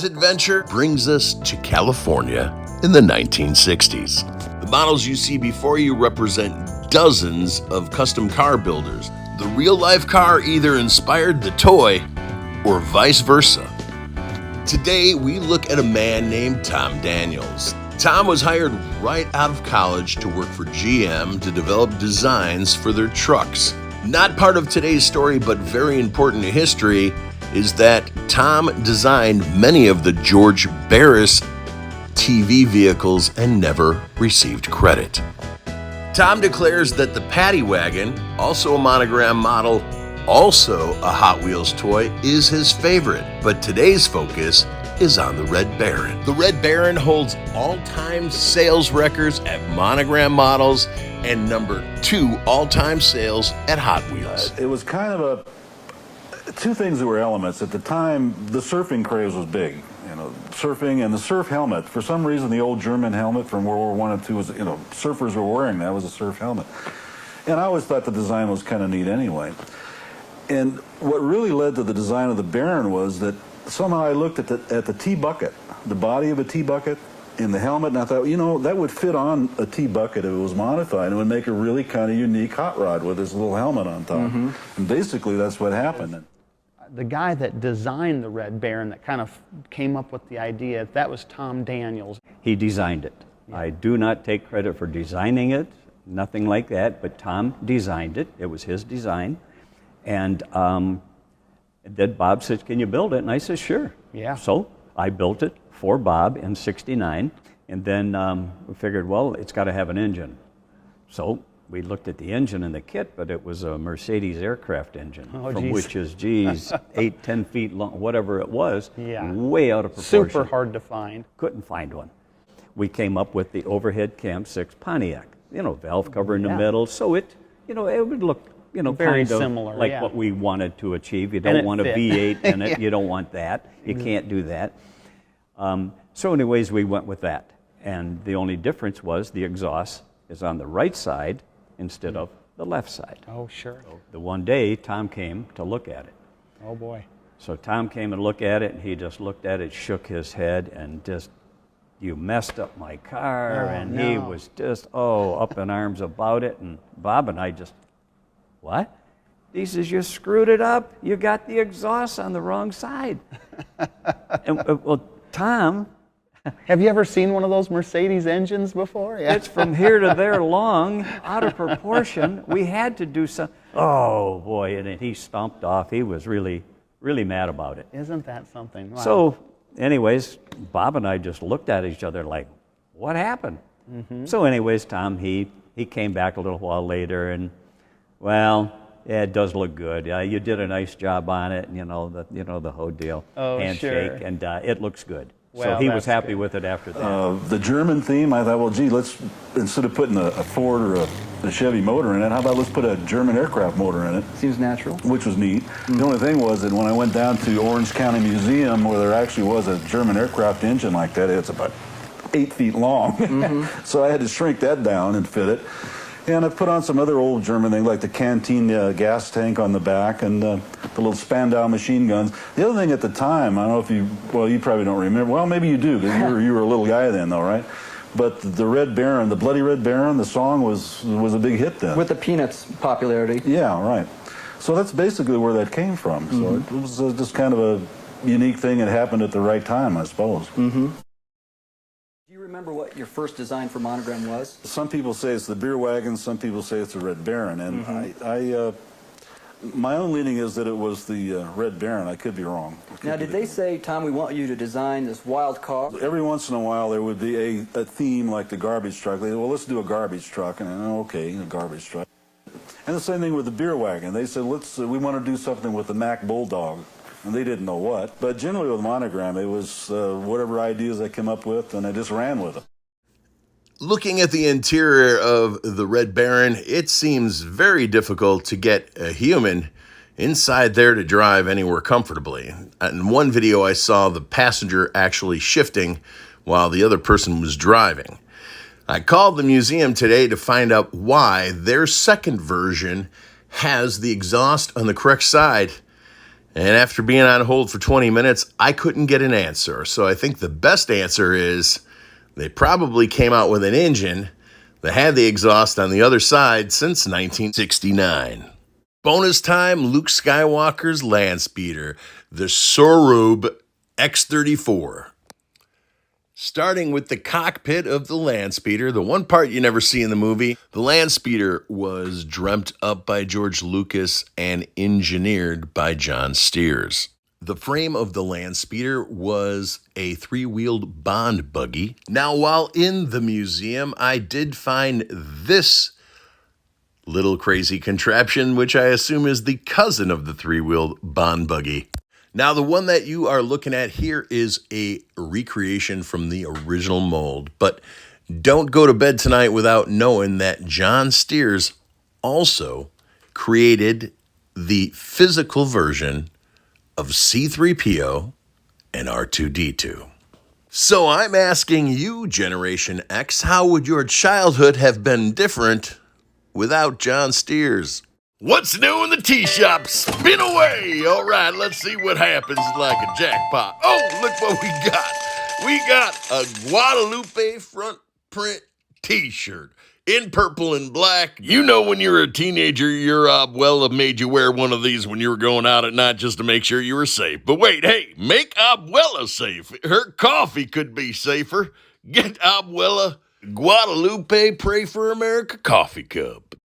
adventure brings us to California in the 1960s. The models you see before you represent dozens of custom car builders. The real-life car either inspired the toy or vice versa. Today, we look at a man named Tom Daniels. Tom was hired right out of college to work for GM to develop designs for their trucks. Not part of today's story, but very important to history, is that Tom designed many of the George Barris TV vehicles and never received credit. Tom declares that the Paddy Wagon, also a monogram model, also a Hot Wheels toy, is his favorite, but today's focus is on the Red Baron. The Red Baron holds all-time sales records at monogram models and #2 all-time sales at Hot Wheels. It was kind of two things that were elements. At the time, the surfing craze was big. Surfing and the surf helmet. For some reason, the old German helmet from World War I and II was, surfers were wearing that. It was a surf helmet. And I always thought the design was kind of neat anyway. And what really led to the design of the Baron was that somehow I looked at the T-bucket, the body of a T-bucket in the helmet, and I thought, that would fit on a T-bucket if it was modified. It would make a really kind of unique hot rod with this little helmet on top. Mm-hmm. And basically, that's what happened. The guy that designed the Red Baron, that kind of came up with the idea, that was Tom Daniels. He designed it. Yeah. I do not take credit for designing it, nothing like that, but Tom designed it. It was his design. And then Bob said, "Can you build it?" And I said, "Sure." Yeah. So I built it for Bob in '69, and then we figured, well, it's got to have an engine. So we looked at the engine in the kit, but it was a Mercedes aircraft engine, which is, 8-10 feet long, whatever it was, way out of proportion. Super hard to find. Couldn't find one. We came up with the overhead Cam 6 Pontiac, valve cover in the middle, so it would look very kind of similar, like what we wanted to achieve. You don't want a V8 in it. You don't want that. You can't do that. So anyways, we went with that. And the only difference was the exhaust is on the right side instead of the left side. Oh, sure. So the one day, Tom came to look at it. Oh, boy. So Tom came and looked at it, and he just looked at it, shook his head, and just, "You messed up my car." He was just, up in arms about it. And Bob and I just, "What?" He says, "You screwed it up. You got the exhaust on the wrong side." And well, Tom, have you ever seen one of those Mercedes engines before? Yeah. It's from here to there long, out of proportion. We had to do some. Oh boy! And he stomped off. He was really, really mad about it. Isn't that something? Wow. So, anyways, Bob and I just looked at each other like, "What happened?" Mm-hmm. So, anyways, Tom he came back a little while later and, "Well, yeah, it does look good. You did a nice job on it, and the whole deal, handshake, sure. and it looks good." Well, so he was happy with it after that. The German theme, I thought, well, gee, let's, instead of putting a Ford or a Chevy motor in it, how about let's put a German aircraft motor in it? Seems natural. Which was neat. The only thing was that when I went down to Orange County Museum, where there actually was a German aircraft engine like that, it's about 8 feet long. Mm-hmm. So I had to shrink that down and fit it. And I put on some other old German things like the canteen gas tank on the back and the little Spandau machine guns. The other thing at the time, I don't know if you probably don't remember. Well, maybe you do, because you were a little guy then, though, right? But the Red Baron, the Bloody Red Baron, the song was a big hit then. With the Peanuts popularity. Yeah, right. So that's basically where that came from. So it was just kind of a unique thing that happened at the right time, I suppose. Mm-hmm. Do you remember what your first design for Monogram was? Some people say it's the Beer Wagon, some people say it's the Red Baron, and my own leaning is that it was the Red Baron. I could be wrong. Now, did they say, "Tom, we want you to design this wild car"? Every once in a while there would be a theme like the garbage truck. They said, "Well, let's do a garbage truck," and okay, a garbage truck. And the same thing with the Beer Wagon. They said, we want to do something with the Mack Bulldog. And they didn't know what. But generally with Monogram, it was whatever ideas they came up with, and I just ran with them. Looking at the interior of the Red Baron, it seems very difficult to get a human inside there to drive anywhere comfortably. In one video I saw the passenger actually shifting while the other person was driving. I called the museum today to find out why their second version has the exhaust on the correct side, And after being on hold for 20 minutes, I couldn't get an answer. So I think the best answer is they probably came out with an engine that had the exhaust on the other side since 1969. Bonus time, Luke Skywalker's land speeder, the Sorub X-34. Starting with the cockpit of the Landspeeder, the one part you never see in the movie, the Landspeeder was dreamt up by George Lucas and engineered by John Steers. The frame of the Landspeeder was a three-wheeled Bond buggy. Now, while in the museum, I did find this little crazy contraption, which I assume is the cousin of the three-wheeled Bond buggy. Now, the one that you are looking at here is a recreation from the original mold, but don't go to bed tonight without knowing that John Steers also created the physical version of C-3PO and R2-D2. So I'm asking you, Generation X, how would your childhood have been different without John Steers? What's new in the tea shop? Spin away! All right, let's see what happens like a jackpot. Oh, look what we got. We got a Guadalupe front print t-shirt in purple and black. You know when you were a teenager, your Abuela made you wear one of these when you were going out at night just to make sure you were safe. But wait, hey, make Abuela safe. Her coffee could be safer. Get Abuela Guadalupe Pray for America coffee cup.